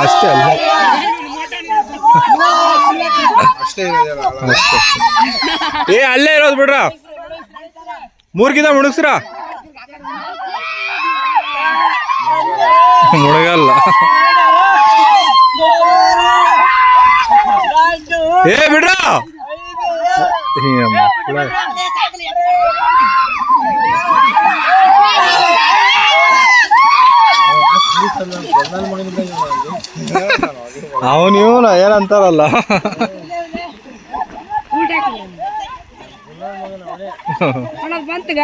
ಅಷ್ಟೇ ಅಲ್ಲ ಏ ಅಲ್ಲೇ ಇರೋದು ಬಿಡ್ರ 3 ಗಿದ ಮುಣಗ್ಸ್ರ ಮುಣಗಲ್ಲ ಏ ಬಿಡ್ರ ಅವನು ಇವನ ಏನಂತಾರಲ್ಲ ಬಂತಗ